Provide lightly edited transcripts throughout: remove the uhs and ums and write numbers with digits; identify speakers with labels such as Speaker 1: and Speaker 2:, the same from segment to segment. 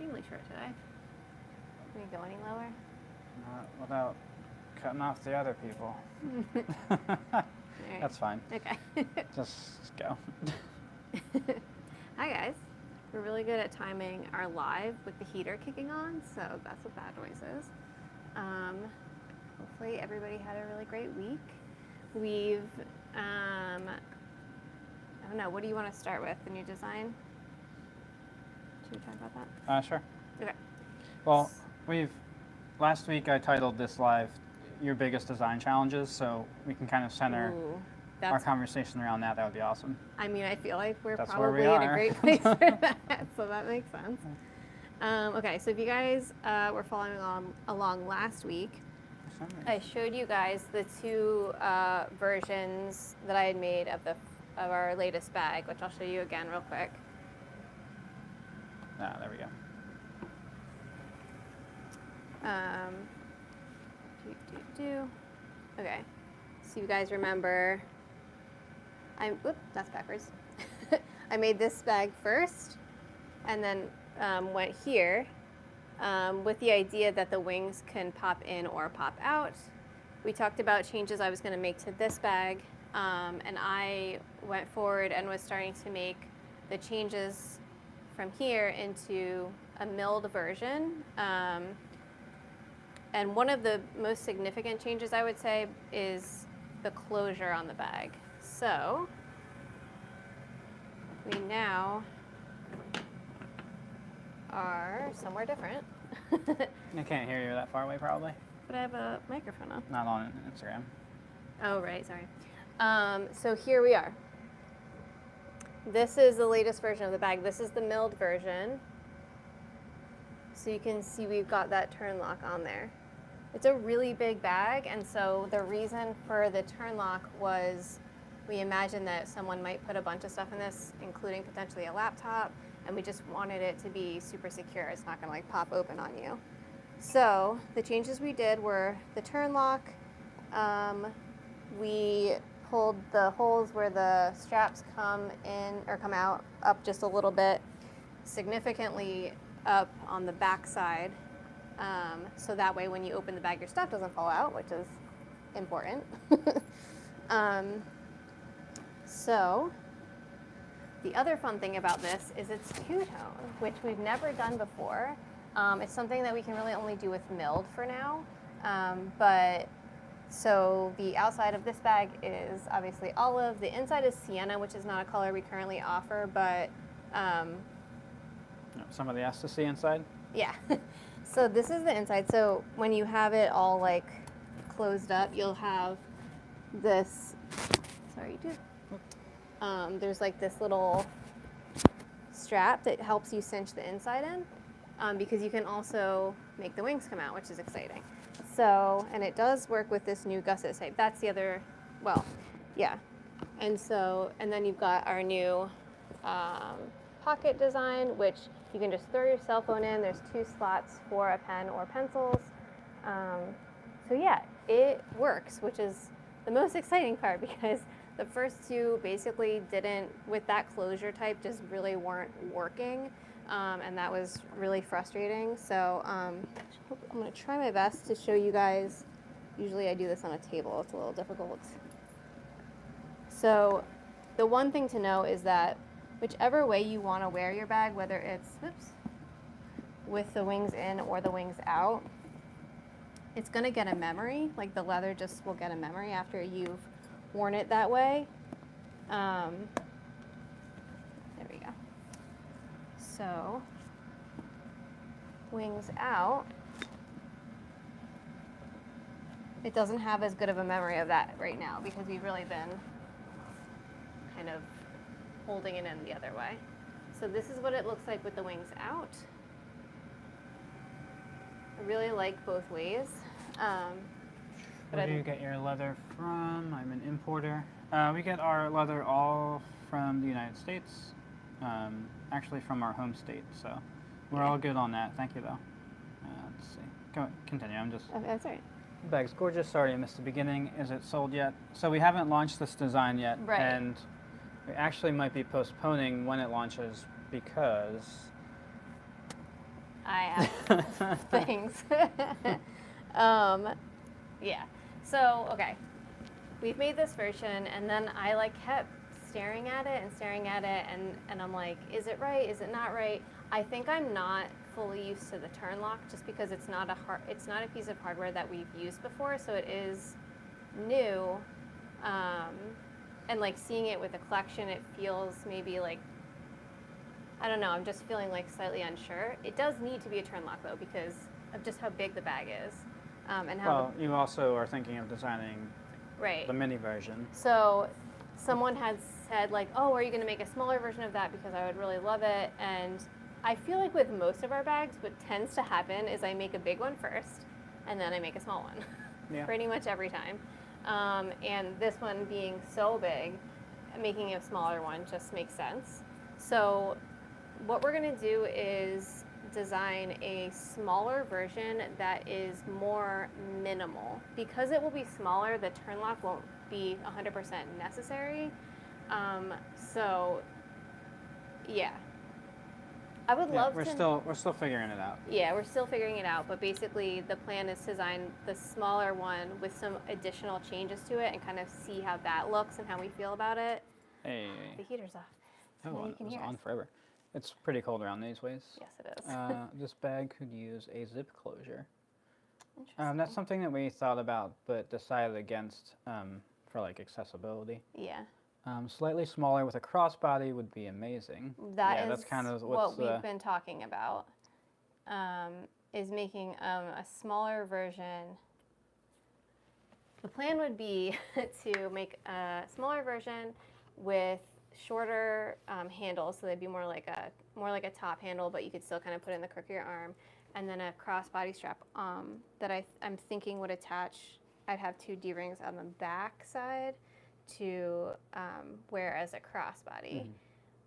Speaker 1: extremely short today. Can we go any lower?
Speaker 2: Not without cutting off the other people.
Speaker 1: Right.
Speaker 2: That's fine.
Speaker 1: Okay.
Speaker 2: Just go.
Speaker 1: Hi guys. We're really good at timing our live with the heater kicking on, so that's what that noise is. Hopefully everybody had a really great week. We've, I don't know, what do you want to start with? The new design? Should we talk about that?
Speaker 2: Sure.
Speaker 1: Okay.
Speaker 2: Well, last week I titled this live Your Biggest Design Challenges, so we can kind of center our conversation around that. That would be awesome.
Speaker 1: I mean, I feel like we're
Speaker 2: That's
Speaker 1: probably
Speaker 2: where we
Speaker 1: in a
Speaker 2: are.
Speaker 1: great place for that, so that makes sense. Okay, so if you guys were following along last week, I showed you guys the two versions that I had made of our latest bag, which I'll show you again real quick.
Speaker 2: There we go.
Speaker 1: Okay, so you guys remember, that's backwards. I made this bag first, and then went here with the idea that the wings can pop in or pop out. We talked about changes I was going to make to this bag, and I went forward and was starting to make the changes from here into a milled version. And one of the most significant changes, I would say, is the closure on the bag. So we now are somewhere different.
Speaker 2: I can't hear you that far away, probably.
Speaker 1: But I have a microphone on.
Speaker 2: Not on Instagram.
Speaker 1: Oh, right, sorry. So here we are. This is the latest version of the bag. This is the milled version. So you can see we've got that turn lock on there. It's a really big bag, and so the reason for the turn lock was we imagined that someone might put a bunch of stuff in this, including potentially a laptop, and we just wanted it to be super secure. It's not gonna like pop open on you. So the changes we did were the turn lock. We pulled the holes where the straps come in or come out up just a little bit, significantly up on the back side, so that way when you open the bag your stuff doesn't fall out, which is important. So the other fun thing about this is it's two-tone, which we've never done before. It's something that we can really only do with milled for now, but so the outside of this bag is obviously olive, the inside is sienna, which is not a color we currently offer, but
Speaker 2: Somebody asked to see inside?
Speaker 1: yeah. So this is the inside. So when you have it all like closed up, you'll have this, sorry, dude. There's like this little strap that helps you cinch the inside in, because you can also make the wings come out, which is exciting. So, and it does work with this new gusset shape. That's the other, well, yeah. And so, and then you've got our new pocket design, which you can just throw your cell phone in. There's 2 slots for a pen or pencils. So yeah, it works, which is the most exciting part, because the first 2 basically didn't, with that closure type, just really weren't working. And that was really frustrating. So I'm gonna try my best to show you guys. Usually I do this on a table, it's a little difficult. So the one thing to know is that whichever way you wanna wear your bag, whether it's, with the wings in or the wings out, it's gonna get a memory. Like the leather just will get a memory after you've worn it that way. There we go. So, wings out, it doesn't have as good of a memory of that right now because we've really been kind of holding it in the other way. So this is what it looks like with the wings out. I really like both ways.
Speaker 2: Where do you get your leather from? I'm an importer. We get our leather all from the United States, actually from our home state, so we're all good on that. Thank you, though. Let's see. Go continue. I'm just.
Speaker 1: Okay, that's all right.
Speaker 2: The bag's gorgeous. Sorry I missed the beginning. Is it sold yet? So we haven't launched this design yet,
Speaker 1: Right.
Speaker 2: And we actually might be postponing when it launches because
Speaker 1: I have things. Yeah. So, okay. We've made this version, and then I like kept staring at it and staring at it, and I'm like, is it right? Is it not right? I think I'm not fully used to the turn lock just because it's not a piece of hardware that we've used before, so it is new. And like seeing it with a collection, it feels maybe like, I don't know, I'm just feeling like slightly unsure. It does need to be a turn lock though because of just how big the bag is. And how
Speaker 2: Well, you also are thinking of designing
Speaker 1: right.
Speaker 2: the mini version.
Speaker 1: So someone had said like, oh, are you going to make a smaller version of that because I would really love it. And I feel like with most of our bags, what tends to happen is I make a big one first and then I make a small one.
Speaker 2: Yeah.
Speaker 1: Pretty much every time. And this one being so big, making a smaller one just makes sense. So what we're going to do is design a smaller version that is more minimal. Because it will be smaller, the turn lock won't be 100% necessary. So, yeah. I would love
Speaker 2: we're
Speaker 1: to.
Speaker 2: We're still figuring it out.
Speaker 1: Yeah, we're still figuring it out, but basically the plan is to design the smaller one with some additional changes to it and kind of see how that looks and how we feel about it.
Speaker 2: Hey.
Speaker 1: The heater's off. So now you can
Speaker 2: It was
Speaker 1: hear
Speaker 2: on
Speaker 1: us.
Speaker 2: forever. It's pretty cold around these ways.
Speaker 1: Yes, it is.
Speaker 2: This bag could use a zip closure.
Speaker 1: Interesting.
Speaker 2: That's something that we thought about, but decided against for like accessibility.
Speaker 1: Yeah.
Speaker 2: Slightly smaller with a crossbody would be amazing.
Speaker 1: That's
Speaker 2: kind of
Speaker 1: what we've been talking about, is making a smaller version. The plan would be to make a smaller version with shorter handles, so they'd be more like a top handle, but you could still kind of put it in the crook of your arm, and then a crossbody strap that I'm thinking would attach. I'd have 2 D-rings on the back side to wear as a crossbody. Mm-hmm.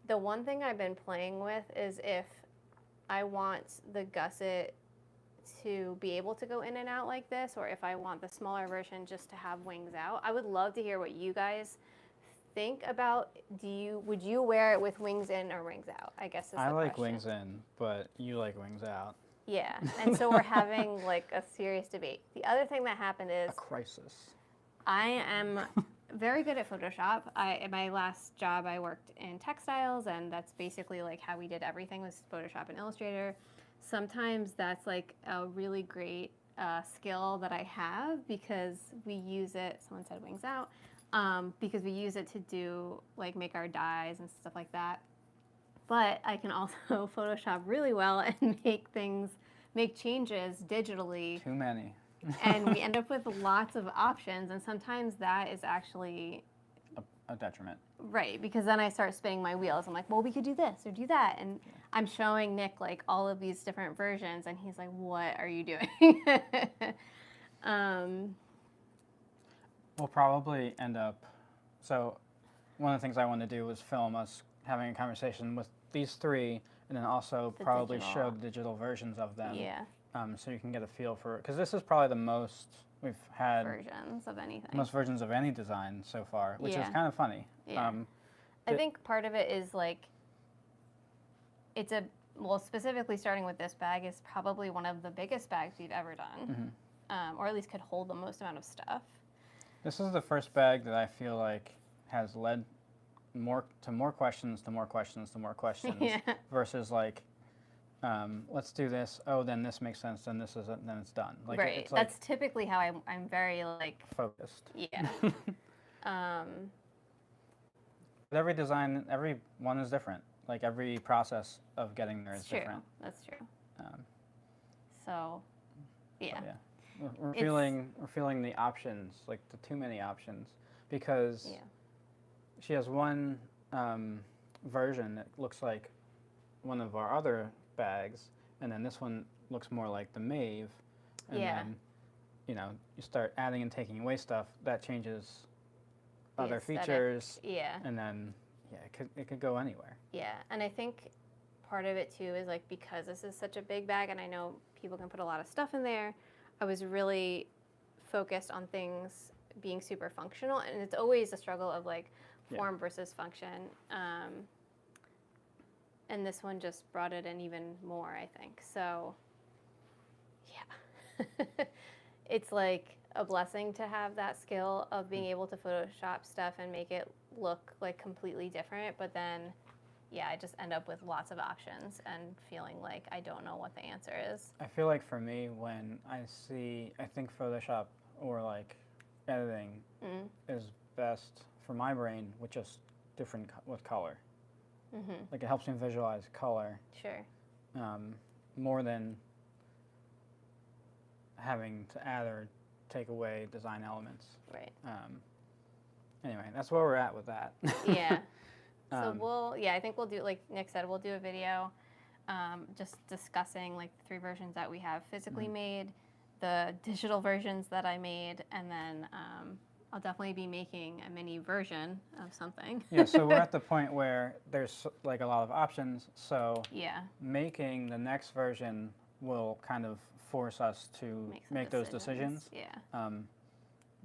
Speaker 1: The one thing I've been playing with is if I want the gusset to be able to go in and out like this, or if I want the smaller version just to have wings out. I would love to hear what you guys think about. Would you wear it with wings in or wings out? I guess is the question.
Speaker 2: I like wings in, but you like wings out.
Speaker 1: Yeah, and so we're having like a serious debate. The other thing that happened is
Speaker 2: a crisis.
Speaker 1: I am very good at Photoshop. In my last job, I worked in textiles, and that's basically like how we did everything was Photoshop and Illustrator. Sometimes that's like a really great skill that I have because we use it. Someone said wings out. Because we use it to do like make our dyes and stuff like that. But I can also Photoshop really well and make changes digitally.
Speaker 2: Too many.
Speaker 1: And we end up with lots of options, and sometimes that is actually
Speaker 2: a detriment.
Speaker 1: Right, because then I start spinning my wheels. I'm like, well, we could do this or do that, and I'm showing Nick like all of these different versions, and he's like, what are you doing?
Speaker 2: We'll probably end up. So, one of the things I wanted to do was film us having a conversation with these 3, and then also probably show the digital versions of them.
Speaker 1: Yeah.
Speaker 2: So you can get a feel for it, because this is probably the most we've had
Speaker 1: versions of anything.
Speaker 2: Most versions of any design so far, which is kind of funny.
Speaker 1: Yeah. I think part of it is like specifically starting with this bag is probably one of the biggest bags we've ever done, or at least could hold the most amount of stuff.
Speaker 2: This is the first bag that I feel like has led more questions, versus like, let's do this. Oh, then this makes sense. Then this isn't. Then it's done. Like,
Speaker 1: right.
Speaker 2: It's like
Speaker 1: that's typically how I'm very like
Speaker 2: focused.
Speaker 1: Yeah.
Speaker 2: But every design, every one is different. Like every process of getting there is different.
Speaker 1: That's true. So, yeah.
Speaker 2: We're feeling the options, like the too many options, because she has one version that looks like one of our other bags, and then this one looks more like the Maeve, and then you start adding and taking away stuff that changes other features, and then it could go anywhere.
Speaker 1: Yeah, and I think part of it too is like because this is such a big bag, and I know people can put a lot of stuff in there. I was really focused on things being super functional, and it's always a struggle of like form versus function. and this one just brought it in even more, I think. So, yeah. It's like a blessing to have that skill of being able to Photoshop stuff and make it look like completely different, but then, yeah, I just end up with lots of options and feeling like I don't know what the answer is.
Speaker 2: I feel like for me, when I think Photoshop or like editing is best for my brain with just with color. Like it helps me visualize color.
Speaker 1: Sure.
Speaker 2: More than having to add or take away design elements.
Speaker 1: Right.
Speaker 2: Anyway, that's where we're at with that.
Speaker 1: Yeah. So I think we'll do, like Nick said, we'll do a video just discussing like the 3 versions that we have physically made, the digital versions that I made, and then I'll definitely be making a mini version of something.
Speaker 2: Yeah, so we're at the point where there's like a lot of options, so
Speaker 1: Yeah.
Speaker 2: making the next version will kind of force us to make those decisions.
Speaker 1: Yeah.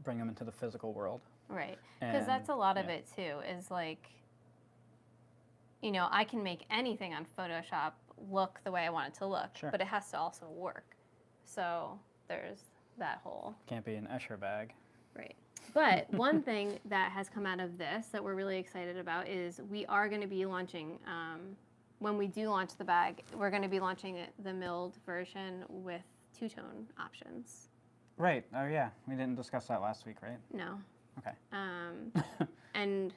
Speaker 2: Bring them into the physical world.
Speaker 1: Right. Because that's a lot of it too, is like, you know, I can make anything on Photoshop look the way I want it to look,
Speaker 2: Sure.
Speaker 1: but it has to also work. So there's that whole.
Speaker 2: Can't be an Escher bag.
Speaker 1: Right. But one thing that has come out of this that we're really excited about is we are going to be launching, when we do launch the bag, we're going to be launching the milled version with 2-tone options.
Speaker 2: Right. Oh, yeah. We didn't discuss that last week, right?
Speaker 1: No.
Speaker 2: Okay.
Speaker 1: And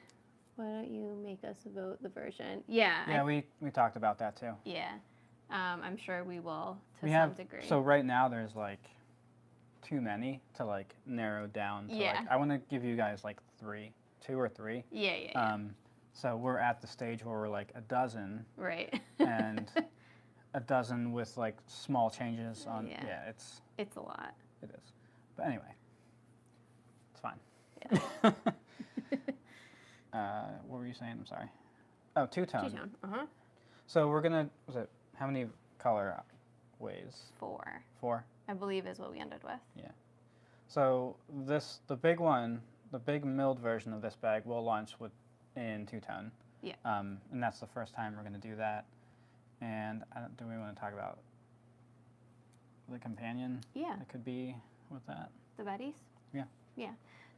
Speaker 1: why don't you make us vote the version? Yeah.
Speaker 2: Yeah, we talked about that too.
Speaker 1: Yeah. I'm sure we will to some degree.
Speaker 2: So right now there's like too many to like narrow down to like, I want to give you guys like 2 or 3.
Speaker 1: Yeah.
Speaker 2: So we're at the stage where we're like a dozen.
Speaker 1: Right.
Speaker 2: And a dozen with like small changes on. Yeah, it's
Speaker 1: a lot.
Speaker 2: It is. But anyway, it's fine.
Speaker 1: Yeah.
Speaker 2: What were you saying? I'm sorry. Oh, 2-tone.
Speaker 1: 2-tone. Uh-huh.
Speaker 2: So we're gonna, how many color ways?
Speaker 1: 4.
Speaker 2: 4?
Speaker 1: I believe is what we ended with.
Speaker 2: Yeah. So the big one, the big milled version of this bag will launch in 2-tone.
Speaker 1: Yeah.
Speaker 2: And that's the first time we're gonna do that. And do we want to talk about the companion?
Speaker 1: Yeah.
Speaker 2: That could be with that.
Speaker 1: The Betties?
Speaker 2: Yeah.
Speaker 1: Yeah.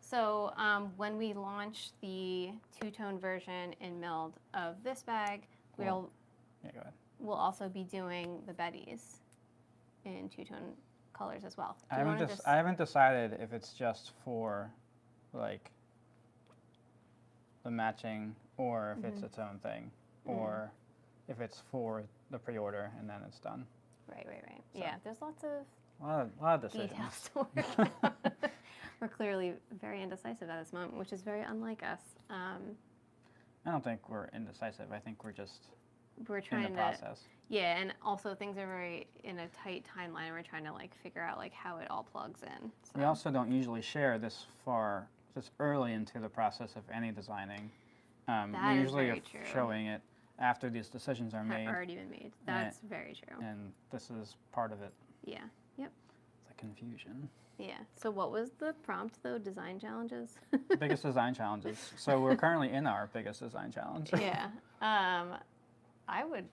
Speaker 1: So when we launch the 2-tone version in milled of this bag,
Speaker 2: Yeah, go ahead.
Speaker 1: We'll also be doing the Betties in 2-tone colors as well.
Speaker 2: I haven't decided if it's just for like the matching or if it's its own thing or if it's for the pre-order and then it's done.
Speaker 1: Right.
Speaker 2: So,
Speaker 1: yeah, there's lots of
Speaker 2: a lot of decisions.
Speaker 1: details to work out. We're clearly very indecisive at this moment, which is very unlike us.
Speaker 2: I don't think we're indecisive. I think we're
Speaker 1: trying
Speaker 2: in the process.
Speaker 1: Yeah, and also things are very in a tight timeline, and we're trying to like figure out like how it all plugs in. So.
Speaker 2: We also don't usually share this early into the process of any designing. We usually are showing it after these decisions are made.
Speaker 1: Have already been made. That's very true.
Speaker 2: And this is part of it.
Speaker 1: Yeah. Yep.
Speaker 2: It's like confusion.
Speaker 1: Yeah. So what was the prompt though? Design challenges?
Speaker 2: Biggest design challenges. So we're currently in our biggest design challenge.
Speaker 1: Yeah. I would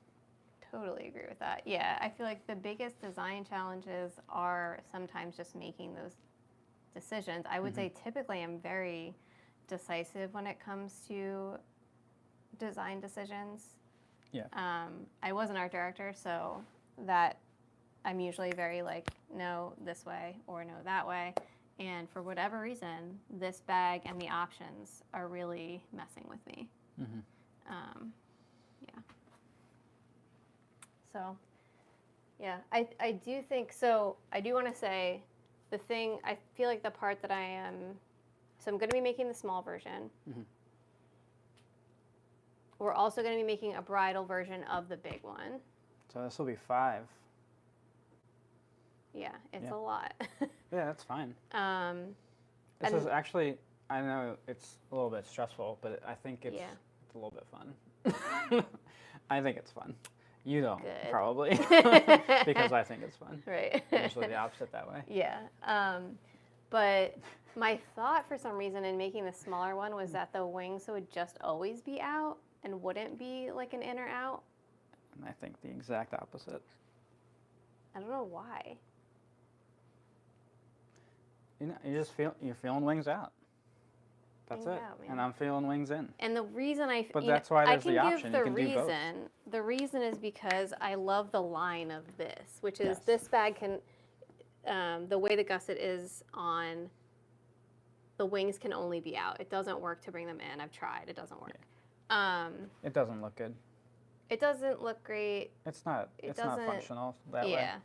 Speaker 1: totally agree with that. Yeah. I feel like the biggest design challenges are sometimes just making those decisions. I would say typically I'm very decisive when it comes to design decisions.
Speaker 2: Yeah.
Speaker 1: I was an art director, so that I'm usually very like, no, this way or no, that way. And for whatever reason, this bag and the options are really messing with me. Yeah. So, yeah, I do think, so I do want to say the thing, I feel like the part that so I'm going to be making the small version. We're also going to be making a bridal version of the big one.
Speaker 2: So this will be 5.
Speaker 1: Yeah, it's a lot.
Speaker 2: Yeah, that's fine. This is actually, I know it's a little bit stressful, but I think it's a little bit fun. I think it's fun. You don't, probably, because I think it's fun.
Speaker 1: Right.
Speaker 2: Usually the opposite that way.
Speaker 1: Yeah. But my thought for some reason in making the smaller one was that the wings would just always be out and wouldn't be like an in or out.
Speaker 2: And I think the exact opposite.
Speaker 1: I don't know why.
Speaker 2: You know, you're feeling wings out. That's
Speaker 1: Wings
Speaker 2: it.
Speaker 1: out, man.
Speaker 2: And I'm feeling wings in.
Speaker 1: And the reason
Speaker 2: But that's why there's
Speaker 1: I can
Speaker 2: the
Speaker 1: give
Speaker 2: option.
Speaker 1: the
Speaker 2: You can do both.
Speaker 1: reason. The reason is because I love the line of this, which is
Speaker 2: Yes.
Speaker 1: this bag can, the way the gusset is on, the wings can only be out. It doesn't work to bring them in. I've tried. It doesn't work.
Speaker 2: It doesn't look good.
Speaker 1: It doesn't look great.
Speaker 2: It's not
Speaker 1: doesn't-
Speaker 2: functional that way.
Speaker 1: Yeah.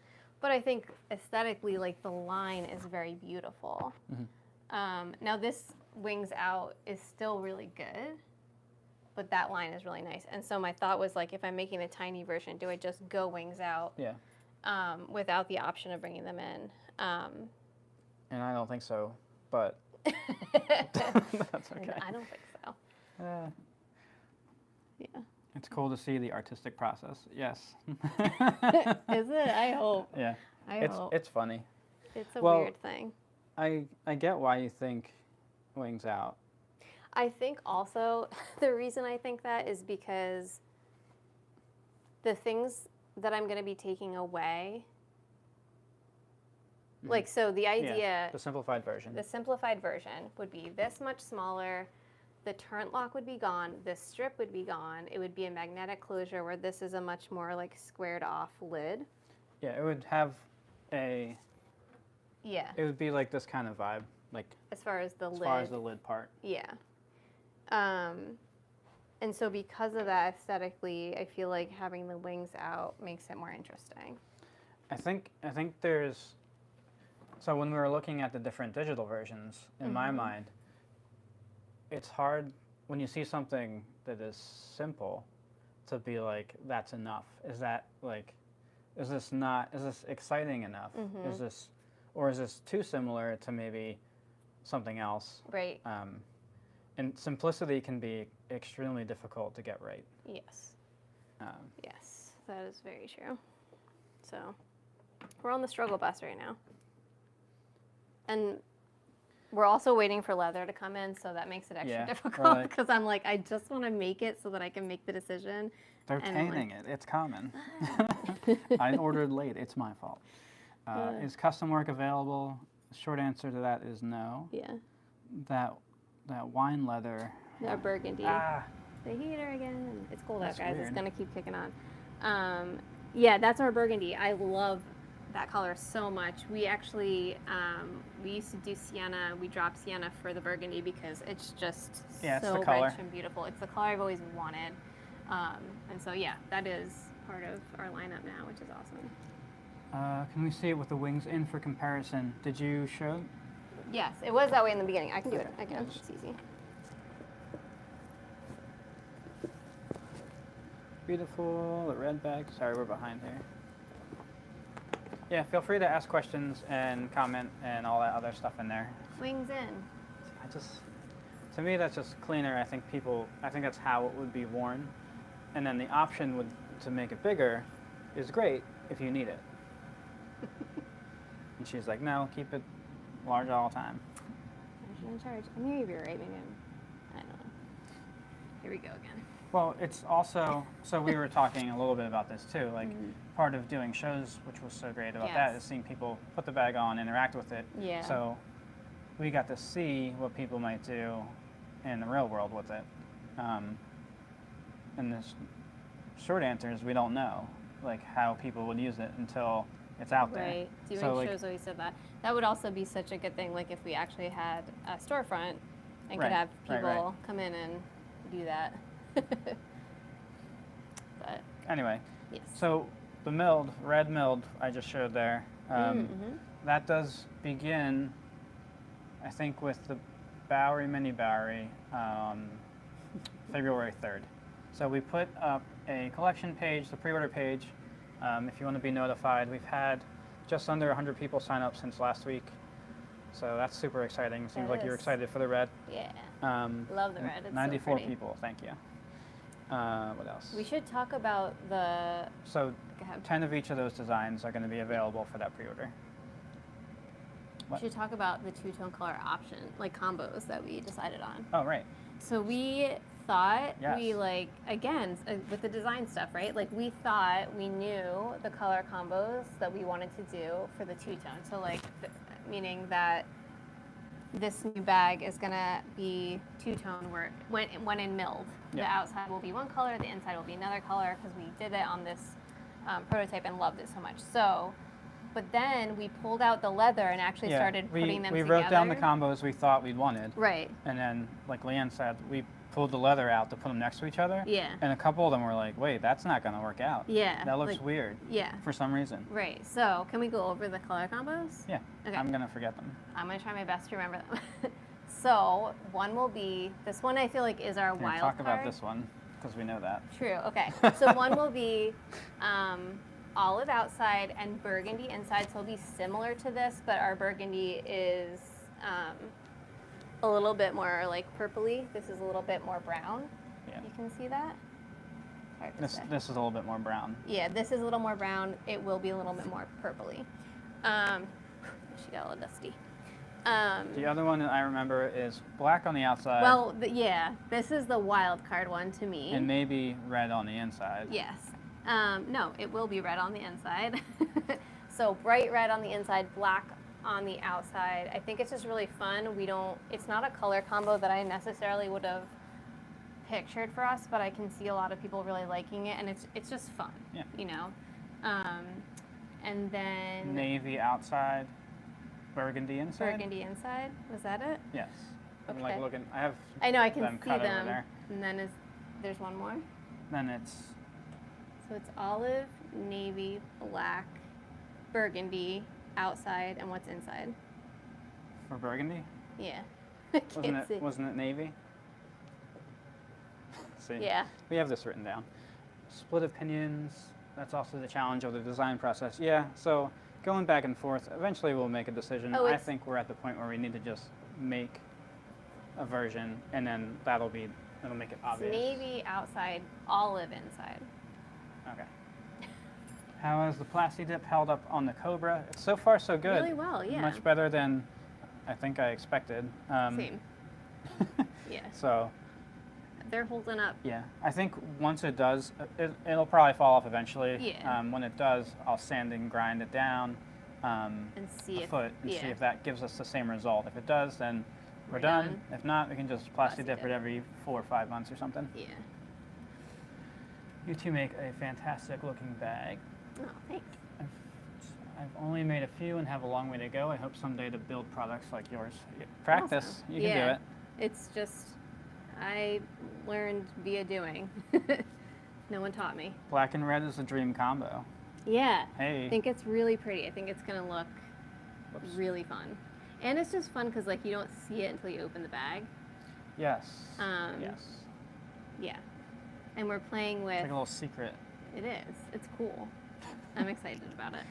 Speaker 1: But I think aesthetically, like the line is very beautiful. Now this wings out is still really good, but that line is really nice. And so my thought was like, if I'm making a tiny version, do I just go wings out
Speaker 2: Yeah.
Speaker 1: without the option of bringing them in?
Speaker 2: And I don't think so, but that's okay.
Speaker 1: I don't think so.
Speaker 2: Uh,
Speaker 1: Yeah.
Speaker 2: it's cool to see the artistic process. Yes.
Speaker 1: Is it? I hope.
Speaker 2: Yeah.
Speaker 1: I hope.
Speaker 2: It's funny.
Speaker 1: It's a
Speaker 2: well,
Speaker 1: weird thing.
Speaker 2: I get why you think wings out.
Speaker 1: I think also the reason I think that is because the things that I'm going to be taking away, like, so the idea,
Speaker 2: Yeah, the simplified version.
Speaker 1: the simplified version would be this much smaller. The turn lock would be gone. This strip would be gone. It would be a magnetic closure where this is a much more like squared off lid.
Speaker 2: Yeah, it would have a.
Speaker 1: Yeah.
Speaker 2: It would be like this kind of vibe, like
Speaker 1: As far as the
Speaker 2: as
Speaker 1: lid.
Speaker 2: far as the lid part.
Speaker 1: Yeah. And so because of that aesthetically, I feel like having the wings out makes it more interesting.
Speaker 2: I think there's. So when we were looking at the different digital versions, in my mind, it's hard when you see something that is simple to be like, that's enough. Is that like, is this exciting enough? Is this too similar to maybe something else?
Speaker 1: Right.
Speaker 2: And simplicity can be extremely difficult to get right.
Speaker 1: Yes.
Speaker 2: Um,
Speaker 1: Yes, that is very true. So we're on the struggle bus right now. And we're also waiting for leather to come in, so that makes it extra
Speaker 2: Yeah,
Speaker 1: difficult
Speaker 2: right.
Speaker 1: because I'm like, I just want to make it so that I can make the decision.
Speaker 2: They're
Speaker 1: And,
Speaker 2: painting it. It's coming. I ordered late. It's my fault. Is custom work available? Short answer to that is no.
Speaker 1: Yeah.
Speaker 2: That wine leather.
Speaker 1: Our burgundy.
Speaker 2: Ah,
Speaker 1: The heater again. It's cold
Speaker 2: That's
Speaker 1: out, guys.
Speaker 2: weird.
Speaker 1: It's gonna keep kicking on. Yeah, that's our burgundy. I love that color so much. We actually we used to do sienna. We dropped sienna for the burgundy because it's just
Speaker 2: Yeah, it's
Speaker 1: so
Speaker 2: the color.
Speaker 1: rich and beautiful. It's the color I've always wanted. And so yeah, that is part of our lineup now, which is awesome.
Speaker 2: can we see it with the wings in for comparison? Did you show?
Speaker 1: Yes, it was that way in the beginning. I can do it.
Speaker 2: Okay.
Speaker 1: I can. It's easy.
Speaker 2: Beautiful. The red bag. Sorry, we're behind here. Yeah, feel free to ask questions and comment and all that other stuff in there.
Speaker 1: Wings in.
Speaker 2: To me, that's just cleaner. I think that's how it would be worn. And then the option to make it bigger is great if you need it. And she's like, no, keep it large all the time.
Speaker 1: I'm in charge. Maybe you're right. Maybe I don't know. Here we go again.
Speaker 2: Well, it's also, so we were talking a little bit about this too, like part of doing shows, which was so great about that,
Speaker 1: Yes.
Speaker 2: is seeing people put the bag on, interact with it.
Speaker 1: Yeah.
Speaker 2: So we got to see what people might do in the real world with it. And the short answer is we don't know, like how people would use it until it's out there.
Speaker 1: Right. Doing
Speaker 2: So, like,
Speaker 1: shows always said that. That would also be such a good thing, like if we actually had a storefront and
Speaker 2: Right,
Speaker 1: could have
Speaker 2: right,
Speaker 1: people
Speaker 2: right.
Speaker 1: come in and do that. But
Speaker 2: Anyway,
Speaker 1: yes.
Speaker 2: so the red milled, I just showed there. That does begin, I think, with the Bowery Mini Bowery, February 3rd. So we put up a collection page, the pre-order page. If you want to be notified, we've had just under 100 people sign up since last week. So that's super exciting. Seems
Speaker 1: That
Speaker 2: like you're
Speaker 1: is.
Speaker 2: excited for the red.
Speaker 1: Yeah.
Speaker 2: Love
Speaker 1: the red. It's
Speaker 2: 94
Speaker 1: so pretty.
Speaker 2: people, thank you. What else?
Speaker 1: We should talk about the.
Speaker 2: So
Speaker 1: Go ahead.
Speaker 2: 10 of each of those designs are going to be available for that pre-order.
Speaker 1: We
Speaker 2: What?
Speaker 1: should talk about the two-tone color option, like combos that we decided on.
Speaker 2: Oh, right.
Speaker 1: So we thought
Speaker 2: Yes.
Speaker 1: we like, again, with the design stuff, right? Like we thought we knew the color combos that we wanted to do for the two-tone. So like, meaning that this new bag is gonna be two-tone where when in milled, the outside will be one color, the inside will be another color, because we did it on this prototype and loved it so much. So, but then we pulled out the leather and actually started putting them together.
Speaker 2: We wrote down the combos we thought we'd wanted.
Speaker 1: Right.
Speaker 2: And then, like Leanne said, we pulled the leather out to put them next to each other.
Speaker 1: Yeah.
Speaker 2: And a couple of them were like, wait, that's not going to work out.
Speaker 1: Yeah.
Speaker 2: That looks weird.
Speaker 1: Yeah.
Speaker 2: For some reason.
Speaker 1: Right. So, can we go over the color combos?
Speaker 2: Yeah.
Speaker 1: Okay.
Speaker 2: I'm going to forget them.
Speaker 1: I'm going to try my best to remember them. So, one will be, this one I feel like is our wild
Speaker 2: talk
Speaker 1: card.
Speaker 2: about this one, because we know that.
Speaker 1: True. Okay. So, one will be olive outside and burgundy inside. So, it'll be similar to this, but our burgundy is a little bit more like purpley. This is a little bit more brown.
Speaker 2: Yeah.
Speaker 1: You can see that? Hard to
Speaker 2: This
Speaker 1: say.
Speaker 2: is a little bit more brown.
Speaker 1: Yeah, this is a little more brown. It will be a little bit more purpley. She got a little dusty.
Speaker 2: The other one that I remember is black on the outside.
Speaker 1: Well, yeah, this is the wild card one to me.
Speaker 2: And maybe red on the inside.
Speaker 1: Yes. No, it will be red on the inside. So bright red on the inside, black on the outside. I think it's just really fun. It's not a color combo that I necessarily would have pictured for us, but I can see a lot of people really liking it, and it's just fun.
Speaker 2: Yeah.
Speaker 1: You know. And then
Speaker 2: Navy outside, burgundy inside.
Speaker 1: burgundy inside. Was that it?
Speaker 2: Yes. I'm like
Speaker 1: Okay.
Speaker 2: looking. I have.
Speaker 1: I know I can
Speaker 2: them
Speaker 1: see
Speaker 2: cut over
Speaker 1: them.
Speaker 2: there.
Speaker 1: And then there's one more.
Speaker 2: Then it's
Speaker 1: So it's olive, navy, black, burgundy outside, and what's inside?
Speaker 2: for burgundy.
Speaker 1: Yeah. I can't see.
Speaker 2: Wasn't it navy? See.
Speaker 1: Yeah.
Speaker 2: We have this written down. Split opinions. That's also the challenge of the design process. Yeah. So going back and forth. Eventually, we'll make a decision.
Speaker 1: Oh,
Speaker 2: I think we're at the point where we need to just make a version, and then it'll make it
Speaker 1: It's
Speaker 2: obvious.
Speaker 1: navy outside, olive inside.
Speaker 2: Okay. How has the Plasti Dip held up on the Cobra? It's so far so good.
Speaker 1: Really well, yeah.
Speaker 2: Much better than I think I expected.
Speaker 1: Same. Yeah.
Speaker 2: So
Speaker 1: They're holding up.
Speaker 2: yeah, I think once it does, it'll probably fall off eventually.
Speaker 1: Yeah.
Speaker 2: When it does, I'll sand and grind it down
Speaker 1: And see
Speaker 2: a
Speaker 1: if
Speaker 2: foot and see
Speaker 1: yeah.
Speaker 2: if that gives us the same result. If it does, then we're
Speaker 1: We're
Speaker 2: done.
Speaker 1: done.
Speaker 2: If not, we can just
Speaker 1: Plasti
Speaker 2: Plasti Dip
Speaker 1: dip.
Speaker 2: it every 4 or 5 months or something.
Speaker 1: Yeah.
Speaker 2: You two make a fantastic looking bag.
Speaker 1: Oh, thanks.
Speaker 2: I've only made a few and have a long way to go. I hope someday to build products like yours. Practice,
Speaker 1: Awesome.
Speaker 2: you can
Speaker 1: Yeah.
Speaker 2: do it.
Speaker 1: It's just, I learned via doing. No one taught me.
Speaker 2: Black and red is a dream combo.
Speaker 1: Yeah.
Speaker 2: Hey.
Speaker 1: I think it's really pretty. I think it's going to look
Speaker 2: Whoops.
Speaker 1: really fun. And it's just fun because like you don't see it until you open the bag.
Speaker 2: Yes.
Speaker 1: Yes. Yeah. And we're playing
Speaker 2: It's
Speaker 1: with,
Speaker 2: like a little secret.
Speaker 1: it is. It's cool. I'm excited about it.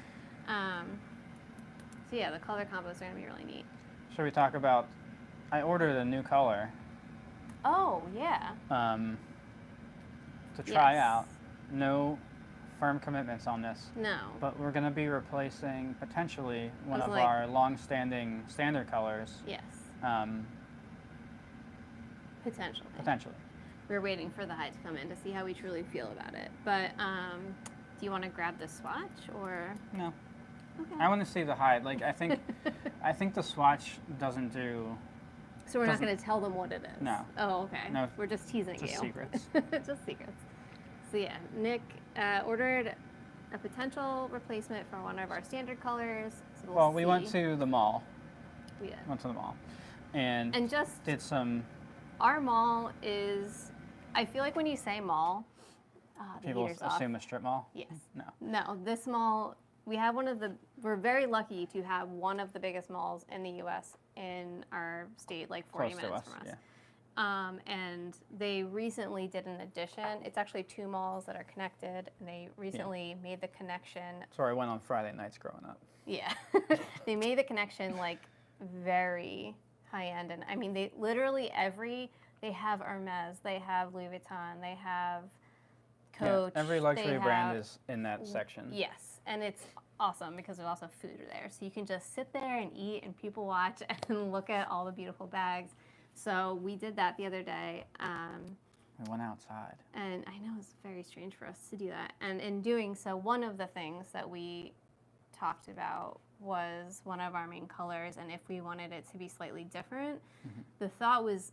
Speaker 1: So yeah, the color combos are going to be really neat.
Speaker 2: Should we talk about, I ordered a new color
Speaker 1: Oh, yeah.
Speaker 2: to try
Speaker 1: Yes.
Speaker 2: out. No firm commitments on this.
Speaker 1: No.
Speaker 2: But we're going to be replacing potentially one
Speaker 1: Was
Speaker 2: of
Speaker 1: like-
Speaker 2: our long-standing standard colors.
Speaker 1: Yes.
Speaker 2: Potentially.
Speaker 1: We're waiting for the hide to come in to see how we truly feel about it. But do you want to grab the swatch or?
Speaker 2: No.
Speaker 1: Okay.
Speaker 2: I want to see the hide. Like I think the swatch doesn't do.
Speaker 1: So we're not
Speaker 2: doesn't-
Speaker 1: going to tell them what it is.
Speaker 2: No.
Speaker 1: Oh, okay.
Speaker 2: No.
Speaker 1: We're just teasing
Speaker 2: Just
Speaker 1: you.
Speaker 2: secrets.
Speaker 1: Just secrets. So yeah, Nick ordered a potential replacement for one of our standard colors. So we'll
Speaker 2: Well, we went
Speaker 1: see.
Speaker 2: to the mall.
Speaker 1: We did.
Speaker 2: Went to the mall, and
Speaker 1: just
Speaker 2: did some.
Speaker 1: our mall is. I feel like when you say mall, the
Speaker 2: People
Speaker 1: heater's off.
Speaker 2: assume a strip mall.
Speaker 1: Yes.
Speaker 2: No.
Speaker 1: No, this mall, we have we're very lucky to have one of the biggest malls in the U.S. in our state, like 40
Speaker 2: Close to
Speaker 1: minutes
Speaker 2: us,
Speaker 1: from us.
Speaker 2: yeah.
Speaker 1: And they recently did an addition. It's actually 2 malls that are connected, and they recently made the connection.
Speaker 2: That's where I went on Friday nights growing up.
Speaker 1: Yeah. They made the connection like very high end. And I mean, they literally they have Hermes, they have Louis Vuitton, they have Coach.
Speaker 2: Yeah, every luxury
Speaker 1: they
Speaker 2: brand
Speaker 1: have-
Speaker 2: is in that section.
Speaker 1: Yes, and it's awesome because there's also food there. So you can just sit there and eat and people watch and look at all the beautiful bags. So we did that the other day.
Speaker 2: We went outside.
Speaker 1: And I know it's very strange for us to do that. And in doing so, one of the things that we talked about was one of our main colors, and if we wanted it to be slightly different, the thought was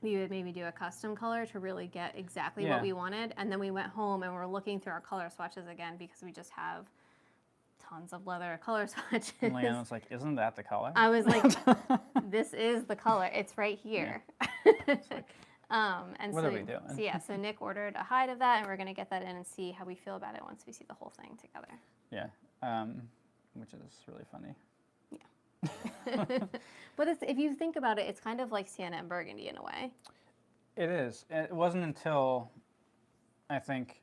Speaker 1: we would maybe do a custom color to really get exactly what we wanted. And then we went home and we're looking through our color swatches again because we just have tons of leather color swatches.
Speaker 2: And Leanna was like, isn't that the color?
Speaker 1: I was like, this is the color. It's right here.
Speaker 2: It's like,
Speaker 1: and
Speaker 2: what
Speaker 1: so,
Speaker 2: are we doing?
Speaker 1: So yeah, so Nick ordered a hide of that, and we're going to get that in and see how we feel about it once we see the whole thing together.
Speaker 2: Yeah, which is really funny.
Speaker 1: But if you think about it, it's kind of like sienna and burgundy in a way.
Speaker 2: It is. It wasn't until, I think,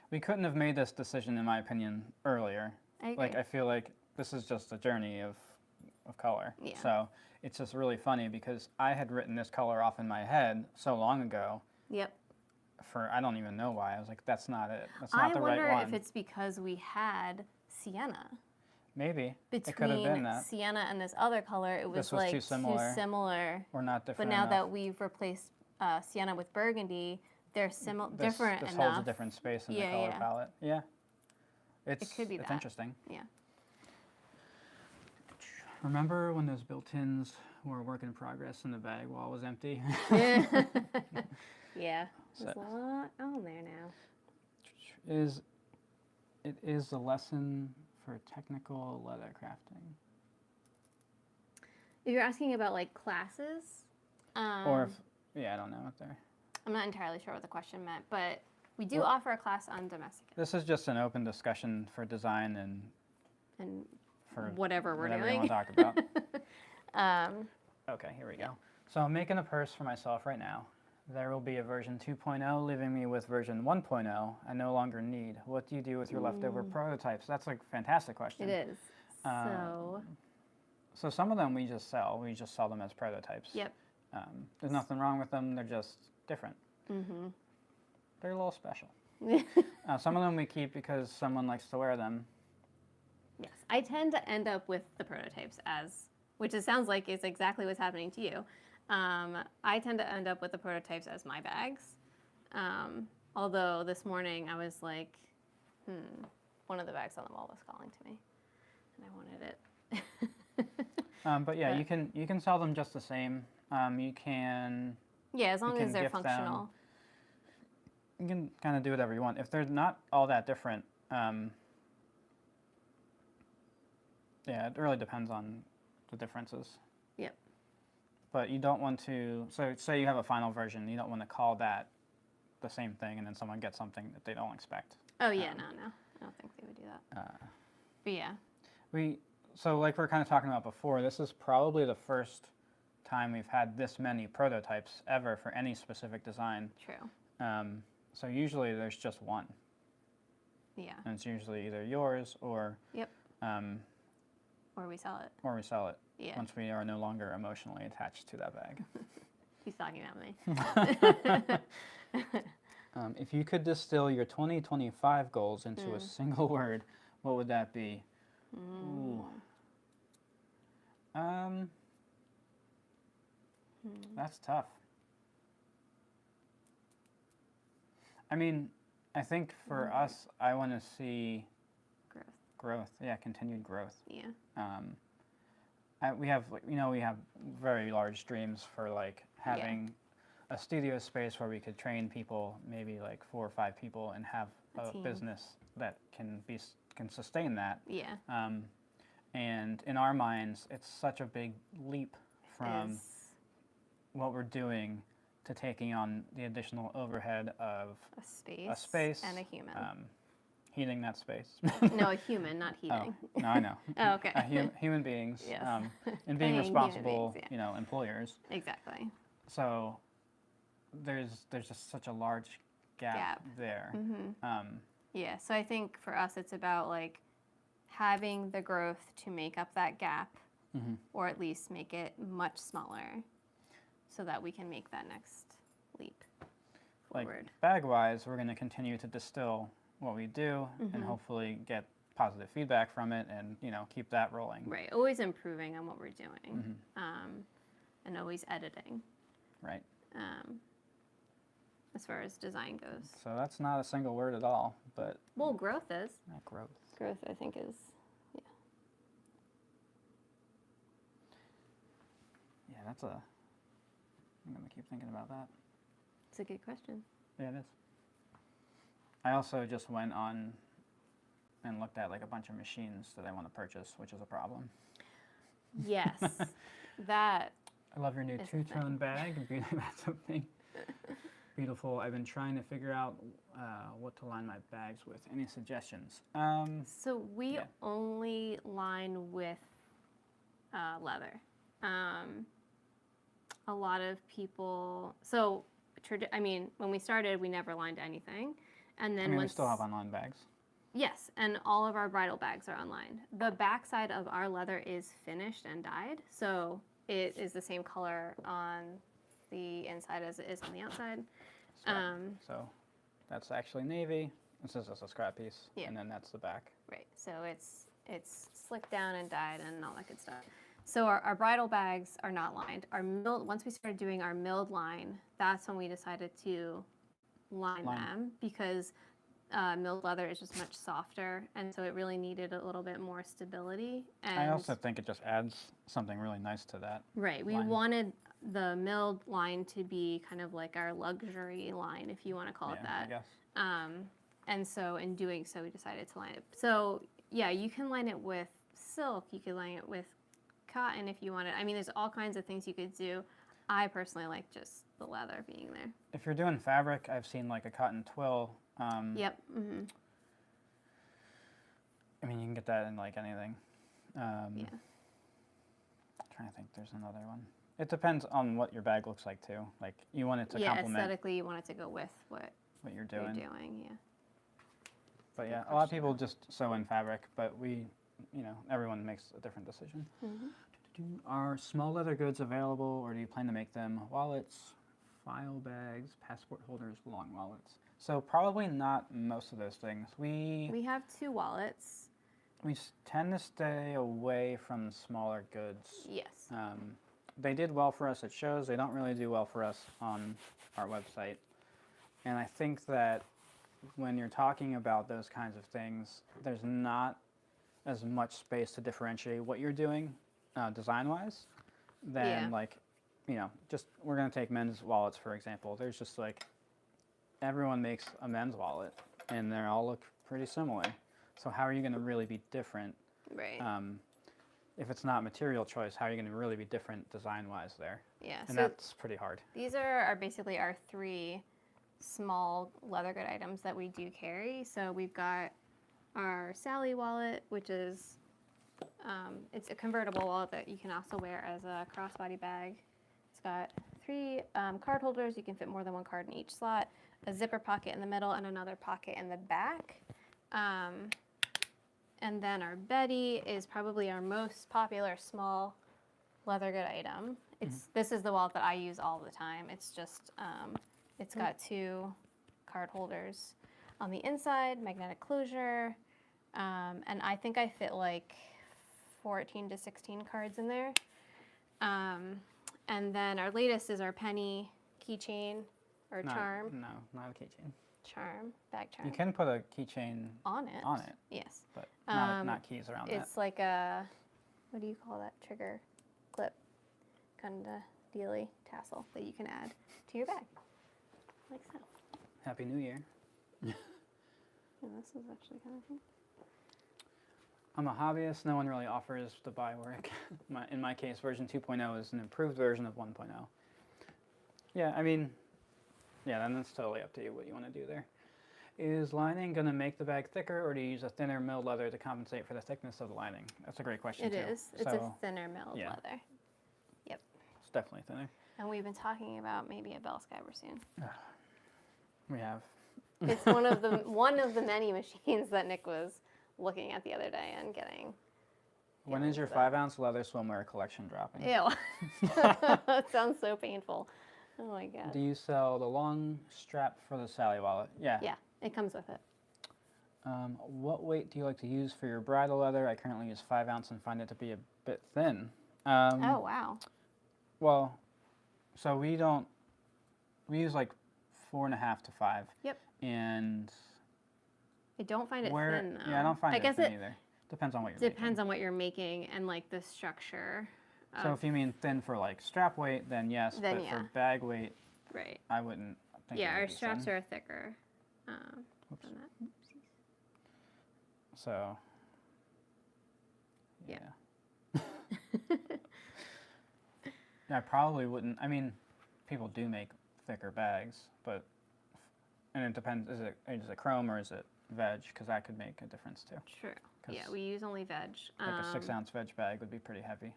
Speaker 2: we couldn't have made this decision, in my opinion, earlier.
Speaker 1: I agree.
Speaker 2: Like, I feel like this is just a journey of color.
Speaker 1: Yeah.
Speaker 2: So it's just really funny because I had written this color off in my head so long ago.
Speaker 1: Yep.
Speaker 2: For I don't even know why. I was like, that's not it. That's not the right one.
Speaker 1: I wonder if it's because we had sienna.
Speaker 2: Maybe. It could have been
Speaker 1: Between
Speaker 2: that.
Speaker 1: sienna and this other color, it was,
Speaker 2: This was
Speaker 1: like
Speaker 2: too similar. Or not different
Speaker 1: But now
Speaker 2: enough.
Speaker 1: that we've replaced sienna with burgundy, they're different
Speaker 2: This
Speaker 1: enough.
Speaker 2: holds a different space in the color
Speaker 1: yeah.
Speaker 2: palette. Yeah.
Speaker 1: It could be
Speaker 2: it's
Speaker 1: that.
Speaker 2: interesting.
Speaker 1: Yeah.
Speaker 2: Remember when those built-ins were a work in progress and the bag wall was empty?
Speaker 1: Yeah.
Speaker 2: So-
Speaker 1: There's a lot on there now.
Speaker 2: It is a lesson for technical leather crafting.
Speaker 1: If you're asking about like classes,
Speaker 2: Or if, I don't know what they're.
Speaker 1: I'm not entirely sure what the question meant, but we do offer a class on domestic
Speaker 2: This is just an open discussion for design
Speaker 1: and
Speaker 2: for
Speaker 1: whatever we're
Speaker 2: you
Speaker 1: doing.
Speaker 2: want to talk about. Okay, here we go. So I'm making a purse for myself right now. There will be a version 2.0, leaving me with version 1.0 I no longer need. What do you do with your leftover prototypes? That's a fantastic question.
Speaker 1: It is.
Speaker 2: So some of them we just sell. We just sell them as prototypes.
Speaker 1: Yep.
Speaker 2: There's nothing wrong with them. They're just different.
Speaker 1: Mm-hmm.
Speaker 2: They're a little special. Some of them we keep because someone likes to wear them.
Speaker 1: Yes, I tend to end up with the prototypes which it sounds like is exactly what's happening to you. I tend to end up with the prototypes as my bags. Although this morning I was like, one of the bags on the wall was calling to me, and I wanted it.
Speaker 2: But yeah, you can sell them just the same. You can.
Speaker 1: Yeah, as long as they're
Speaker 2: gift them.
Speaker 1: functional.
Speaker 2: You can kind of do whatever you want. If they're not all that different, yeah, it really depends on the differences.
Speaker 1: Yep.
Speaker 2: But you don't want to, so say you have a final version, you don't want to call that the same thing and then someone gets something that they don't expect.
Speaker 1: Oh yeah, no, I don't think they would do that. But yeah.
Speaker 2: So like we're kind of talking about before, this is probably the first time we've had this many prototypes ever for any specific design.
Speaker 1: True.
Speaker 2: So usually there's just one.
Speaker 1: Yeah.
Speaker 2: And it's usually either yours or
Speaker 1: Yep. Or we sell it.
Speaker 2: or we sell it.
Speaker 1: Yeah.
Speaker 2: Once we are no longer emotionally attached to that bag.
Speaker 1: He's talking about me.
Speaker 2: If you could distill your 2025 goals into a single word, what would that be? Ooh. That's tough. I mean, I think for us, I want to see growth. Yeah, continued growth.
Speaker 1: Yeah.
Speaker 2: We have, we have very large dreams for like having a studio space where we could train people, maybe like 4 or 5 people, and have a business that can sustain that.
Speaker 1: Yeah.
Speaker 2: And in our minds, it's such a big leap from what we're doing to taking on the additional overhead of
Speaker 1: a
Speaker 2: space
Speaker 1: and a human.
Speaker 2: Heating that space.
Speaker 1: No, a human, not heating.
Speaker 2: Oh, no, I know.
Speaker 1: Oh, okay.
Speaker 2: Human beings,
Speaker 1: Yes.
Speaker 2: and being
Speaker 1: Paying
Speaker 2: responsible,
Speaker 1: human beings,
Speaker 2: employers.
Speaker 1: Exactly.
Speaker 2: So there's just such a large gap there.
Speaker 1: Yeah, so I think for us it's about like having the growth to make up that gap, or at least make it much smaller, so that we can make that next leap forward.
Speaker 2: Like bag-wise, we're going to continue to distill what we do and hopefully get positive feedback from it, and keep that rolling.
Speaker 1: Right, always improving on what we're doing, and always editing.
Speaker 2: Right.
Speaker 1: as far as design goes.
Speaker 2: So that's not a single word at all, but
Speaker 1: Well, growth is.
Speaker 2: not growth.
Speaker 1: Growth, I think, is, yeah.
Speaker 2: Yeah, that's a. I'm gonna keep thinking about that.
Speaker 1: It's a good question.
Speaker 2: Yeah, it is. I also just went on and looked at like a bunch of machines that I want to purchase, which is a problem.
Speaker 1: Yes, that.
Speaker 2: I love your new
Speaker 1: It's the thing.
Speaker 2: two-tone bag. That's something beautiful. I've been trying to figure out what to line my bags with. Any suggestions?
Speaker 1: So we
Speaker 2: Yeah.
Speaker 1: only line with leather. A lot of people. So, I mean, when we started, we never lined anything, and then
Speaker 2: I mean, we
Speaker 1: once
Speaker 2: still have unlined bags.
Speaker 1: yes, and all of our bridal bags are unlined. The backside of our leather is finished and dyed, so it is the same color on the inside as it is on the outside.
Speaker 2: So that's actually navy. This is just a scrap piece,
Speaker 1: Yeah.
Speaker 2: and then that's the back.
Speaker 1: Right, so it's slicked down and dyed and all that good stuff. So our bridal bags are not lined. Once we started doing our milled line, that's when we decided to line them because milled leather is just much softer, and so it really needed a little bit more stability. And
Speaker 2: I also think it just adds something really nice to that.
Speaker 1: right, we
Speaker 2: line.
Speaker 1: wanted the milled line to be kind of like our luxury line, if you want to call it that.
Speaker 2: I guess.
Speaker 1: And so in doing so, we decided to line it. So yeah, you can line it with silk. You could line it with cotton if you wanted. I mean, there's all kinds of things you could do. I personally like just the leather being there.
Speaker 2: If you're doing fabric, I've seen like a cotton twill.
Speaker 1: Yep. Mm-hmm.
Speaker 2: I mean, you can get that in like anything.
Speaker 1: Yeah.
Speaker 2: Trying to think, there's another one. It depends on what your bag looks like too. Like you want it to
Speaker 1: Yeah,
Speaker 2: complement
Speaker 1: aesthetically, you want it to go with what
Speaker 2: what you're
Speaker 1: you're
Speaker 2: doing.
Speaker 1: doing. Yeah.
Speaker 2: But yeah, a lot of people just sew in fabric, but we, everyone makes a different decision.
Speaker 1: Mm-hmm.
Speaker 2: Are small leather goods available, or do you plan to make them? Wallets, file bags, passport holders, long wallets. So probably not most of those things.
Speaker 1: We have 2 wallets.
Speaker 2: We tend to stay away from smaller goods.
Speaker 1: Yes.
Speaker 2: They did well for us at shows. They don't really do well for us on our website. And I think that when you're talking about those kinds of things, there's not as much space to differentiate what you're doing design-wise than just we're going to take men's wallets, for example. There's just like everyone makes a men's wallet and they all look pretty similar. So how are you going to really be different?
Speaker 1: Right.
Speaker 2: If it's not material choice, how are you going to really be different design-wise there?
Speaker 1: Yeah.
Speaker 2: And
Speaker 1: so
Speaker 2: that's pretty hard.
Speaker 1: these are basically our 3 small leather good items that we do carry. So we've got our Sally wallet, which is it's a convertible wallet that you can also wear as a crossbody bag. It's got 3 card holders. You can fit more than 1 card in each slot, a zipper pocket in the middle, and another pocket in the back. And then our Betty is probably our most popular small leather good item. This is the wallet that I use all the time. It's just it's got 2 card holders on the inside, magnetic closure, and I think I fit like 14 to 16 cards in there. And then our latest is our penny keychain or charm.
Speaker 2: No, not a keychain.
Speaker 1: Charm, bag charm.
Speaker 2: You can put a keychain
Speaker 1: on it.
Speaker 2: on it,
Speaker 1: Yes.
Speaker 2: but not keys around that.
Speaker 1: It's like a, what do you call that? Trigger clip kind of dealy tassel that you can add to your bag. Like so.
Speaker 2: Happy New Year.
Speaker 1: And this is actually kind of cool.
Speaker 2: I'm a hobbyist. No one really offers to buy work. In my case, version 2.0 is an improved version of 1.0. Yeah, I mean, yeah, then it's totally up to you what you want to do there. Is lining going to make the bag thicker, or do you use a thinner milled leather to compensate for the thickness of the lining? That's a great question, too.
Speaker 1: It is. It's a thinner milled leather. Yep.
Speaker 2: It's definitely thinner.
Speaker 1: And we've been talking about maybe a bell skyver soon.
Speaker 2: We have.
Speaker 1: It's one of the many machines that Nick was looking at the other day and getting.
Speaker 2: When is your 5-ounce leather swimwear collection dropping?
Speaker 1: Ew. That sounds so painful. Oh my god.
Speaker 2: Do you sell the long strap for the Sally wallet? Yeah.
Speaker 1: Yeah, it comes with it.
Speaker 2: What weight do you like to use for your bridal leather? I currently use 5-ounce and find it to be a bit thin.
Speaker 1: Oh wow.
Speaker 2: Well, so we use like 4.5 to 5.
Speaker 1: Yep.
Speaker 2: And
Speaker 1: I don't find it
Speaker 2: where?
Speaker 1: thin though.
Speaker 2: Yeah, I don't find
Speaker 1: I
Speaker 2: it
Speaker 1: guess
Speaker 2: thin
Speaker 1: it
Speaker 2: either. Depends on what you're
Speaker 1: depends
Speaker 2: making.
Speaker 1: on what you're making and like the structure.
Speaker 2: So if you mean thin for like strap weight, then yes.
Speaker 1: Then
Speaker 2: but
Speaker 1: yeah.
Speaker 2: for bag weight,
Speaker 1: Right.
Speaker 2: I wouldn't think.
Speaker 1: Yeah,
Speaker 2: it would
Speaker 1: our
Speaker 2: be
Speaker 1: straps
Speaker 2: thin.
Speaker 1: are thicker.
Speaker 2: Oops.
Speaker 1: Than that. Oopsies.
Speaker 2: So.
Speaker 1: Yeah.
Speaker 2: I probably wouldn't. I mean, people do make thicker bags, but and it depends. Is it chrome or is it veg? Because that could make a difference too.
Speaker 1: True.
Speaker 2: 'Cause
Speaker 1: Yeah, we use only veg.
Speaker 2: Like a 6-ounce veg bag would be pretty heavy.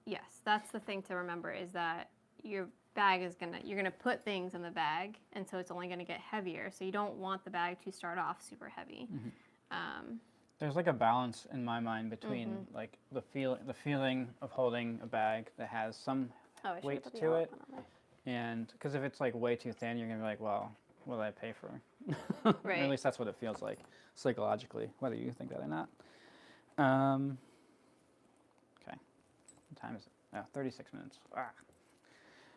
Speaker 1: Yes, that's the thing to remember is that your bag is you're gonna put things in the bag, and so it's only gonna get heavier. So you don't want the bag to start off super heavy.
Speaker 2: There's like a balance in my mind between like the feeling of holding a bag that has some
Speaker 1: Oh, I should
Speaker 2: weight
Speaker 1: put the
Speaker 2: to
Speaker 1: yellow
Speaker 2: it,
Speaker 1: one on there.
Speaker 2: and because if it's like way too thin, you're gonna be like, well, what did I pay for?
Speaker 1: Right.
Speaker 2: Or at least that's what it feels like psychologically, whether you think that or not. Okay, what time is it? Oh, 36 minutes. Ah.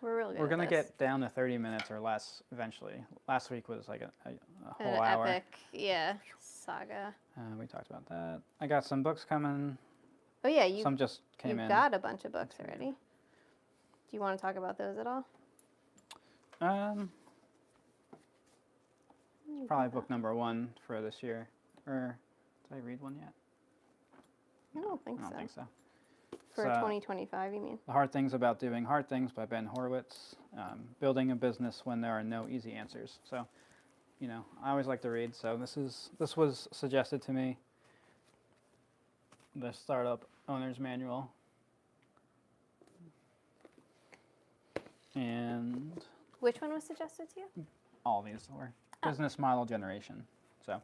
Speaker 1: We're really good.
Speaker 2: We're
Speaker 1: at
Speaker 2: gonna
Speaker 1: this.
Speaker 2: get down to 30 minutes or less eventually. Last week was like a whole
Speaker 1: An
Speaker 2: hour.
Speaker 1: epic, yeah, saga.
Speaker 2: We talked about that. I got some books coming.
Speaker 1: Oh yeah, you
Speaker 2: Some just came
Speaker 1: you've
Speaker 2: in.
Speaker 1: got a bunch of books already. Do you want to talk about those at all?
Speaker 2: Probably book number 1 for this year. Or did I read one yet?
Speaker 1: I don't think
Speaker 2: I don't
Speaker 1: so.
Speaker 2: think so.
Speaker 1: For
Speaker 2: So,
Speaker 1: 2025, you mean?
Speaker 2: The Hard Things About Doing Hard Things by Ben Horowitz. Building a Business When There Are No Easy Answers. So, I always like to read. So this was suggested to me. The Startup Owner's Manual. And
Speaker 1: Which one was suggested to you?
Speaker 2: all these were business model generation. So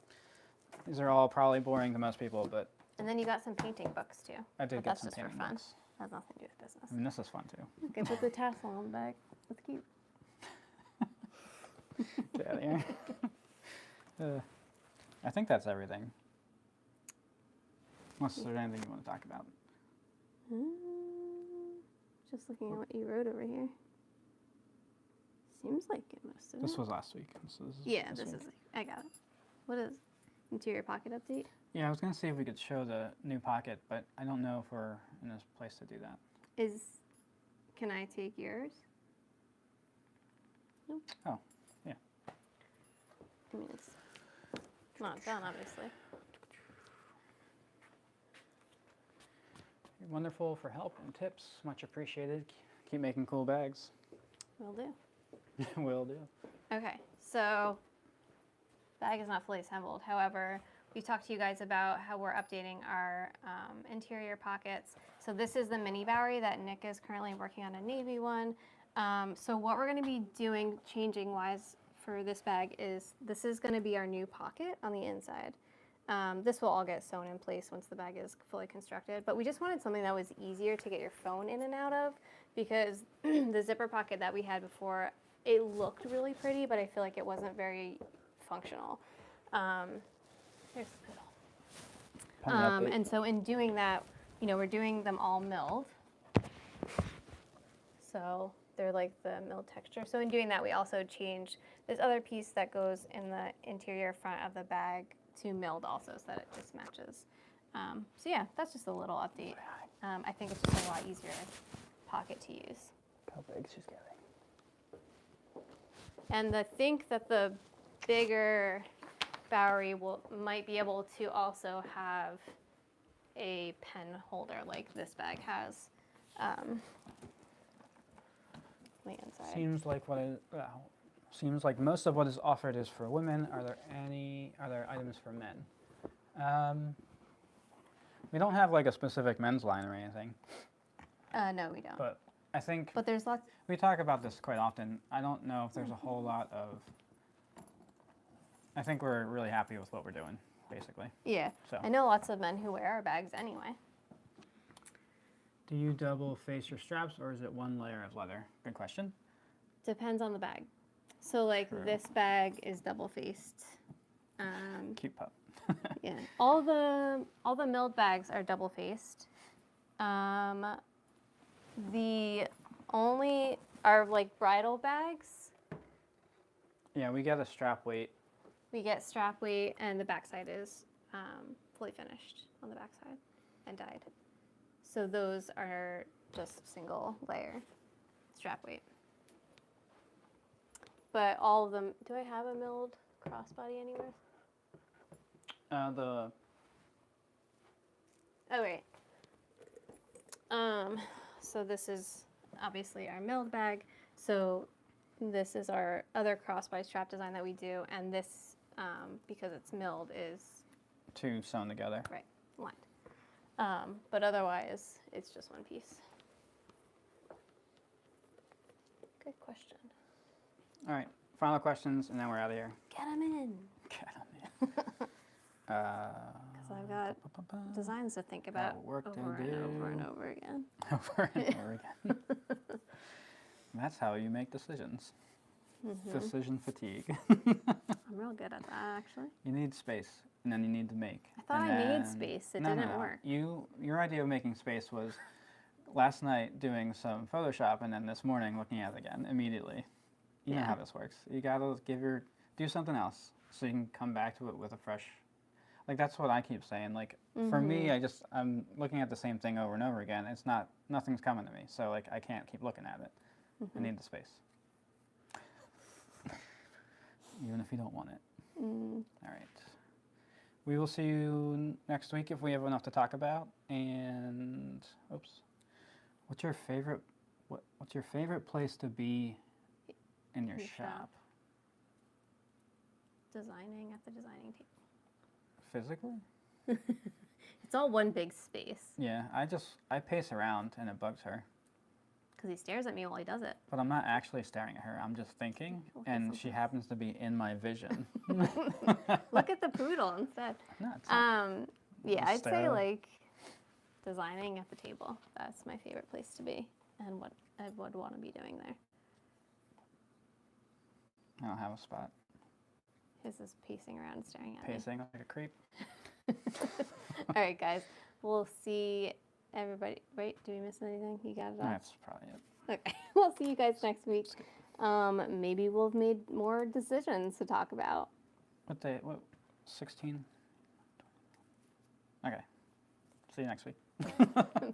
Speaker 2: these are all probably boring to most people, but
Speaker 1: And then you got some painting books too.
Speaker 2: I did
Speaker 1: But
Speaker 2: get
Speaker 1: that's
Speaker 2: some
Speaker 1: just for
Speaker 2: painting
Speaker 1: fun.
Speaker 2: books.
Speaker 1: Has nothing to do with business.
Speaker 2: I mean, this is fun too.
Speaker 1: Okay, put the tassel on the bag. That's cute.
Speaker 2: Get out of here. I think that's everything. Unless there's anything you want to talk about.
Speaker 1: Just looking at what you wrote over here. Seems like it most of
Speaker 2: This
Speaker 1: it.
Speaker 2: was last week. This is
Speaker 1: This
Speaker 2: week.
Speaker 1: is. I got it. What is interior pocket update?
Speaker 2: Yeah, I was gonna see if we could show the new pocket, but I don't know if we're in a place to do that.
Speaker 1: Can I take yours? Nope.
Speaker 2: Oh, yeah.
Speaker 1: I mean, it's not done, obviously.
Speaker 2: You're wonderful for help and tips. Much appreciated. Keep making cool bags.
Speaker 1: Will do.
Speaker 2: Will do.
Speaker 1: Okay, so bag is not fully assembled. However, we talked to you guys about how we're updating our interior pockets. So this is the mini Bowery that Nick is currently working on, a navy one. So what we're going to be doing, changing wise for this bag is this is going to be our new pocket on the inside. This will all get sewn in place once the bag is fully constructed, but we just wanted something that was easier to get your phone in and out of, because the zipper pocket that we had before, it looked really pretty, but I feel like it wasn't very functional. There's the pedal. And so in doing that, we're doing them all milled. So they're like the milled texture. So in doing that, we also changed this other piece that goes in the interior front of the bag to milled also, so that it just matches. So yeah, that's just a little update. I think it's just a lot easier pocket to use.
Speaker 2: How big she's getting.
Speaker 1: And I think that the bigger Bowery might be able to also have a pen holder like this bag has. On the inside.
Speaker 2: Seems like most of what is offered is for women. Are there items for men? We don't have like a specific men's line or anything.
Speaker 1: No, we don't.
Speaker 2: But I think
Speaker 1: But there's lots.
Speaker 2: we talk about this quite often. I don't know if there's a whole lot of. I think we're really happy with what we're doing, basically.
Speaker 1: Yeah.
Speaker 2: So.
Speaker 1: I know lots of men who wear our bags anyway.
Speaker 2: Do you double face your straps, or is it one layer of leather? Good question.
Speaker 1: Depends on the bag. So like
Speaker 2: True.
Speaker 1: this bag is double faced.
Speaker 2: Cute pup.
Speaker 1: Yeah. All the milled bags are double faced. The only are like bridal bags
Speaker 2: Yeah, we get a strap weight.
Speaker 1: We get strap weight, and the backside is fully finished on the backside and dyed. So those are just single layer strap weight. But all of them, do I have a milled crossbody anywhere?
Speaker 2: The
Speaker 1: Oh, wait. So this is obviously our milled bag. So this is our other crossbody strap design that we do, and this, because it's milled, is
Speaker 2: two sewn together.
Speaker 1: right lined. But otherwise, it's just one piece. Good question.
Speaker 2: All right, final questions, and then we're out of here.
Speaker 1: Get them in,
Speaker 2: Get 'em in.
Speaker 1: because I've got designs to think about
Speaker 2: work to
Speaker 1: over and
Speaker 2: do.
Speaker 1: over and over again.
Speaker 2: Over and over again. That's how you make decisions. Decision fatigue.
Speaker 1: I'm real good at that, actually.
Speaker 2: You need space, and then you need to make.
Speaker 1: I thought
Speaker 2: and
Speaker 1: I made
Speaker 2: then-
Speaker 1: space. It
Speaker 2: No,
Speaker 1: didn't
Speaker 2: no.
Speaker 1: work.
Speaker 2: Your idea of making space was last night doing some Photoshop, and then this morning looking at it again immediately. You know
Speaker 1: Yeah.
Speaker 2: how this works. You gotta do something else so you can come back to it with a fresh. Like that's what I keep saying. Like for me, I'm looking at the same thing over and over again. It's nothing's coming to me. So like I can't keep looking at it. I need the space. Even if you don't want it. All right. We will see you next week if we have enough to talk about. And oops, what's your favorite place to be in your
Speaker 1: Your
Speaker 2: shop?
Speaker 1: shop. Designing at the designing table.
Speaker 2: Physically?
Speaker 1: It's all one big space
Speaker 2: Yeah, I pace around and it bugs her.
Speaker 1: because he stares at me while he does it.
Speaker 2: But I'm not actually staring at her. I'm just thinking,
Speaker 1: Look at
Speaker 2: and she happens to be in my vision.
Speaker 1: Look at the poodle instead.
Speaker 2: No, it's not.
Speaker 1: Yeah, I'd say
Speaker 2: Stare.
Speaker 1: like designing at the table. That's my favorite place to be, and what I would want to be doing there.
Speaker 2: I don't have a spot.
Speaker 1: His is pacing around, and staring at me.
Speaker 2: Pacing like a creep.
Speaker 1: All right, guys. We'll see everybody. Wait, do we miss anything? You got it all?
Speaker 2: That's probably it.
Speaker 1: Okay. We'll see you guys next week. Maybe we'll have made more decisions to talk about.
Speaker 2: What day? What? 16? Okay. See you next week.
Speaker 1: Bye, guys.